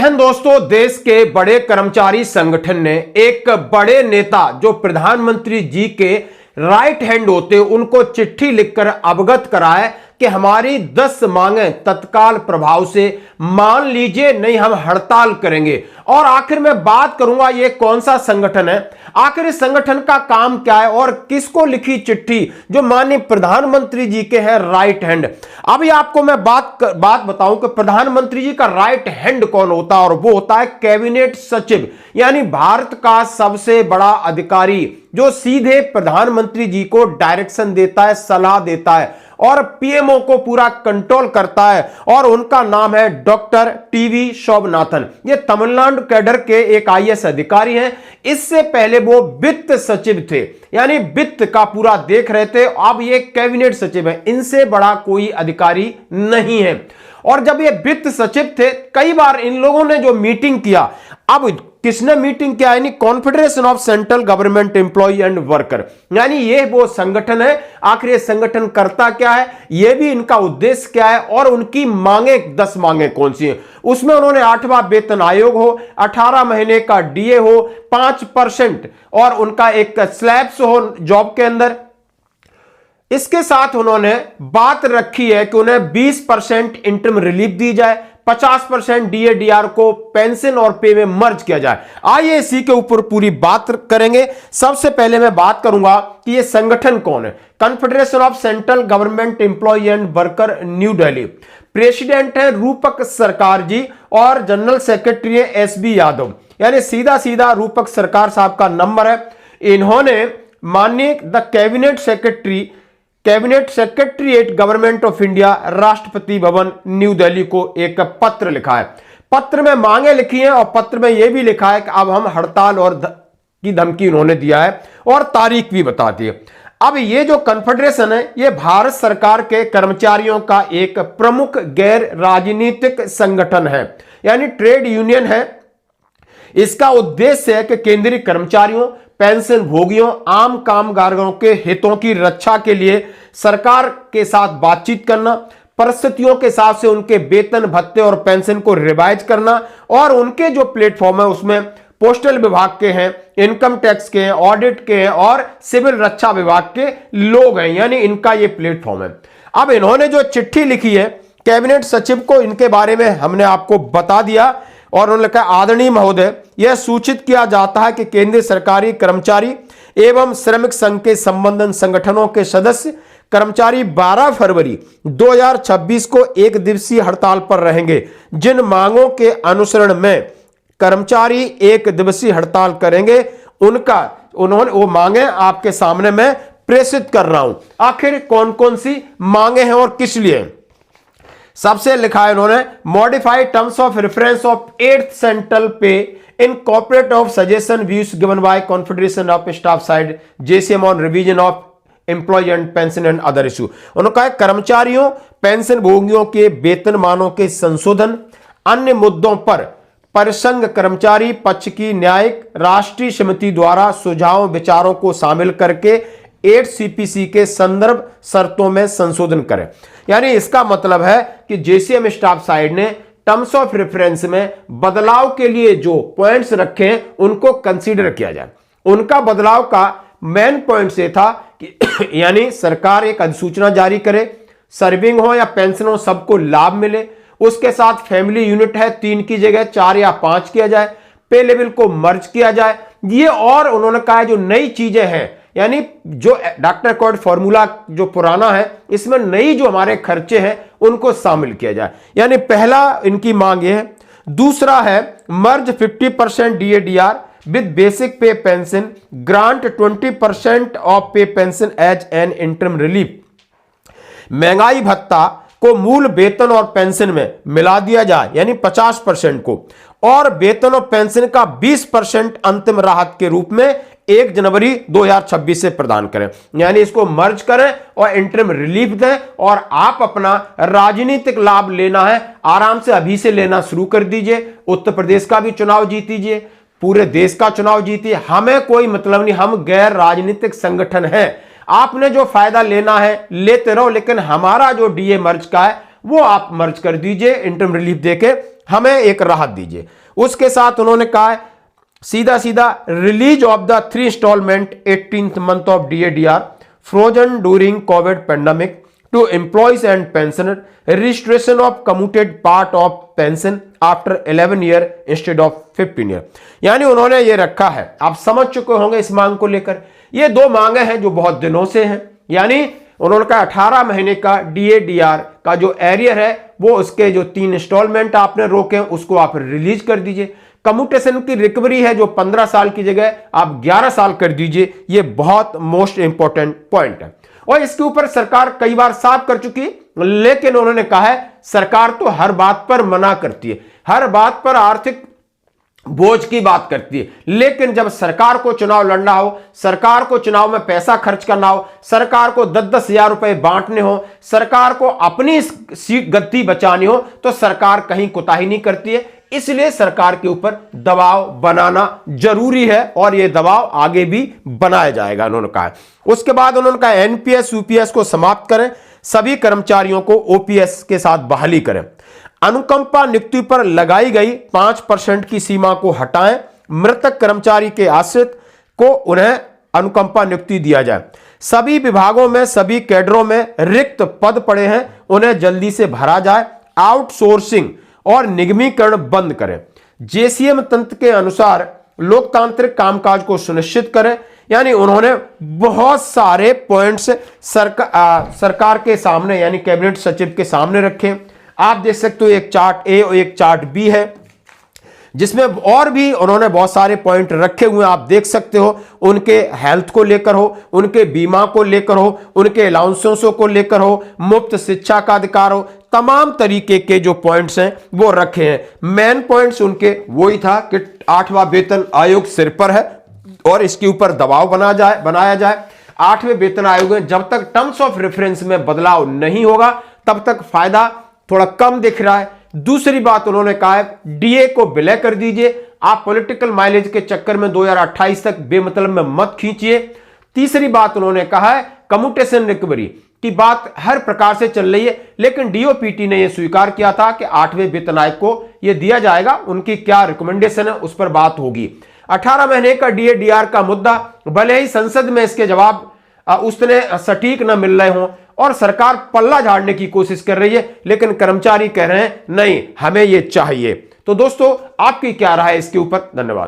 हिंद दोस्तों, देश के बड़े कर्मचारी संगठन ने एक बड़े नेता जो प्रधानमंत्री जी के राइट हैंड होते उनको चिट्ठी लिखकर अवगत कराया कि हमारी 10 मांगें तत्काल प्रभाव से मान लीजिए, नहीं हम हड़ताल करेंगे। और आखिर में बात करूंगा ये कौन सा संगठन है, आखिर इस संगठन का काम क्या है और किसको लिखी चिट्ठी जो माननीय प्रधानमंत्री जी के हैं राइट हैंड। अभी आपको मैं बात बताऊं कि प्रधानमंत्री जी का राइट हैंड कौन होता है, और वो होता है कैबिनेट सचिव, यानी भारत का सबसे बड़ा अधिकारी जो सीधे प्रधानमंत्री जी को डायरेक्शन देता है, सलाह देता है और पीएमओ को पूरा कंट्रोल करता है। और उनका नाम है डॉक्टर टीवी शोभनाथन। ये तमिलनाडु कैडर के एक आईएएस अधिकारी हैं। इससे पहले वो वित्त सचिव थे, यानी वित्त का पूरा देख रहे थे। अब ये कैबिनेट सचिव है, इनसे बड़ा कोई अधिकारी नहीं है। और जब ये वित्त सचिव थे, कई बार इन लोगों ने जो मीटिंग किया, अब किसने मीटिंग किया, यानी confederation of central government employ and worker, यानी ये वो संगठन है। आखिर ये संगठन करता क्या है, ये भी इनका उद्देश्य क्या है और उनकी मांगे 10 मांगे कौन सी हैं। उसमें उन्होंने 8वां वेतन आयोग हो, 18 महीने का डीए हो, 5% और उनका एक स्लैब्स हो जॉब के अंदर। इसके साथ उन्होंने बात रखी है कि उन्हें 20% इंटरम रिलीफ दी जाए, 50% डीएडीआर को पेंशन और पे में मर्ज किया जाए। आइए इसी के ऊपर पूरी बात करेंगे। सबसे पहले मैं बात करूंगा कि यह संगठन कौन है। Confederation of central government employ and worker, new Delhi. President है रूपक सरकार जी और जनरल सेक्रेटरी है एसबी यादव, यानी सीधा सीधा रूपक सरकार साहब का नंबर है। इन्होंने माननीय the cabinet secretariat government of India, Rashtrapati Bhavan new Delhi को एक पत्र लिखा है। पत्र में मांगे लिखी हैं और पत्र में यह भी लिखा है कि अब हम हड़ताल और की धमकी उन्होंने दिया है और तारीख भी बता दी है। अब ये जो कॉन्फेडरेशन है, ये भारत सरकार के कर्मचारियों का एक प्रमुख गैर राजनीतिक संगठन है, यानी ट्रेड यूनियन है। इसका उद्देश्य है कि केंद्रीय कर्मचारियों, पेंशन भोगियों, आम कामगारों के हितों की रक्षा के लिए सरकार के साथ बातचीत करना, परिस्थितियों के हिसाब से उनके वेतन भत्ते और पेंशन को रिवाइज करना, और उनके जो प्लेटफॉर्म है उसमें पोस्टल विभाग के हैं, इनकम टैक्स के हैं, ऑडिट के हैं और सिविल रक्षा विभाग के लोग हैं, यानी इनका ये प्लेटफॉर्म है। अब इन्होंने जो चिट्ठी लिखी है कैबिनेट सचिव को, इनके बारे में हमने आपको बता दिया और उन्होंने कहा, आदरणीय महोदय, यह सूचित किया जाता है कि केंद्रीय सरकारी कर्मचारी एवं श्रमिक संघ के संबंधित संगठनों के सदस्य कर्मचारी 12 फरवरी 2026 को एक दिवसीय हड़ताल पर रहेंगे। जिन मांगों के अनुसरण में कर्मचारी एक दिवसीय हड़ताल करेंगे, उन्होंने वो मांगे आपके सामने मैं प्रेषित कर रहा हूं। आखिर कौन कौन सी मांगे हैं और किस लिए? सबसे लिखा है उन्होंने, modified terms of reference of 8th central pay incorporate of suggestion views given by confederation of staff side JCM on revision of employ and pension and other issue. उन्होंने कहा कर्मचारियों, पेंशन भोगियों के वेतनमानों के संशोधन, अन्य मुद्दों पर परिसंघ कर्मचारी पक्ष की न्यायिक राष्ट्रीय समिति द्वारा सुझाव विचारों को शामिल करके 8 सीपीसी के संदर्भ शर्तों में संशोधन करें। यानी इसका मतलब है कि जेसीएम स्टाफ साइड ने टर्म्स ऑफ रेफरेंस में बदलाव के लिए जो पॉइंट्स रखे हैं उनको कंसीडर किया जाए। उनका बदलाव का मेन पॉइंट से था कि यानी सरकार एक अधिसूचना जारी करे, सर्विंग हो या पेंशन हो सबको लाभ मिले, उसके साथ फैमिली यूनिट है 3 की जगह 4 या 5 किया जाए, पे लेवल को मर्ज किया जाए। ये और उन्होंने कहा जो नई चीजें हैं, यानी जो डॉक्टर कोड फॉर्मूला जो पुराना है, इसमें नई जो हमारे खर्चे हैं उनको शामिल किया जाए। यानी पहला इनकी मांग ये है। दूसरा है merge 50% DADR with basic pay pension, grant 20% of pay pension as an interim relief. महंगाई भत्ता को मूल वेतन और पेंशन में मिला दिया जाए, यानी 50% को, और वेतन और पेंशन का 20% अंतिम राहत के रूप में 1 जनवरी 2026 से प्रदान करें। यानी इसको मर्ज करें और इंटरम रिलीफ दें, और आप अपना राजनीतिक लाभ लेना है आराम से अभी से लेना शुरू कर दीजिए। उत्तर प्रदेश का भी चुनाव जीतीजिए, पूरे देश का चुनाव जीतिए, हमें कोई मतलब नहीं, हम गैर राजनीतिक संगठन हैं। आपने जो फायदा लेना है लेते रहो, लेकिन हमारा जो डीए मर्ज का है वो आप मर्ज कर दीजिए, इंटरम रिलीफ देके हमें एक राहत दीजिए। उसके साथ उन्होंने कहा है सीधा सीधा release of the 3 instalment 18th month of DADR frozen during COVID pandemic to employees and pensioner, registration of commuted part of pension after 11 year instead of 15 year. यानी उन्होंने ये रखा है, आप समझ चुके होंगे इस मांग को लेकर। ये 2 मांगे हैं जो बहुत दिनों से हैं। यानी उन्होंने कहा 18 महीने का DADR का जो एरियर है वो उसके जो 3 इंस्टॉलमेंट आपने रोके हैं उसको आप रिलीज कर दीजिए। कम्यूटेशन की रिकवरी है जो 15 साल की जगह आप 11 साल कर दीजिए। ये बहुत मोस्ट इंपॉर्टेंट पॉइंट है और इसके ऊपर सरकार कई बार साफ कर चुकी है, लेकिन उन्होंने कहा है सरकार तो हर बात पर मना करती है, हर बात पर आर्थिक बोझ की बात करती है, लेकिन जब सरकार को चुनाव लड़ना हो, सरकार को चुनाव में पैसा खर्च करना हो, सरकार को 10-10 हजार रुपए बांटने हो, सरकार को अपनी सीट गद्दी बचानी हो, तो सरकार कहीं कोताही नहीं करती है। इसलिए सरकार के ऊपर दबाव बनाना जरूरी है और यह दबाव आगे भी बनाया जाएगा, उन्होंने कहा। उसके बाद उन्होंने कहा NPS UPS को समाप्त करें, सभी कर्मचारियों को OPS के साथ बहाली करें, अनुकंपा नियुक्ति पर लगाई गई 5% की सीमा को हटाएं, मृतक कर्मचारी के आश्रित को उन्हें अनुकंपा नियुक्ति दिया जाए, सभी विभागों में सभी कैडरों में रिक्त पद पड़े हैं उन्हें जल्दी से भरा जाए, आउटसोर्सिंग और निगमीकरण बंद करें, JCM तंत्र के अनुसार लोकतांत्रिक कामकाज को सुनिश्चित करें। यानी उन्होंने बहुत सारे पॉइंट्स सरकार के सामने यानी कैबिनेट सचिव के सामने रखे। आप देख सकते हो एक चार्ट ए और एक चार्ट बी है जिसमें और भी उन्होंने बहुत सारे पॉइंट रखे हुए हैं। आप देख सकते हो उनके हेल्थ को लेकर हो, उनके बीमा को लेकर हो, उनके अलाउंसेसों को लेकर हो, मुफ्त शिक्षा का अधिकार हो, तमाम तरीके के जो पॉइंट्स हैं वो रखे हैं। मेन पॉइंट्स उनके वही था कि 8वां वेतन आयोग सिर पर है और इसके ऊपर दबाव बनाया जाए। 8वें वेतन आयोग में जब तक टर्म्स ऑफ रेफरेंस में बदलाव नहीं होगा तब तक फायदा थोड़ा कम दिख रहा है। दूसरी बात उन्होंने कहा है DA को विलय कर दीजिए, आप पॉलिटिकल माइलेज के चक्कर में 2028 तक बेमतलब में मत खींचिए। तीसरी बात उन्होंने कहा है कम्यूटेशन रिकवरी की बात हर प्रकार से चल रही है, लेकिन DOPT ने यह स्वीकार किया था कि 8वें वेतन आयोग को यह दिया जाएगा, उनकी क्या रिकमेंडेशन है उस पर बात होगी। 18 महीने का DADR का मुद्दा भले ही संसद में इसके जवाब उतने सटीक न मिल रहे हों और सरकार पल्ला झाड़ने की कोशिश कर रही है, लेकिन कर्मचारी कह रहे हैं नहीं हमें यह चाहिए। तो दोस्तों आपकी क्या राय है इसके ऊपर? धन्यवाद।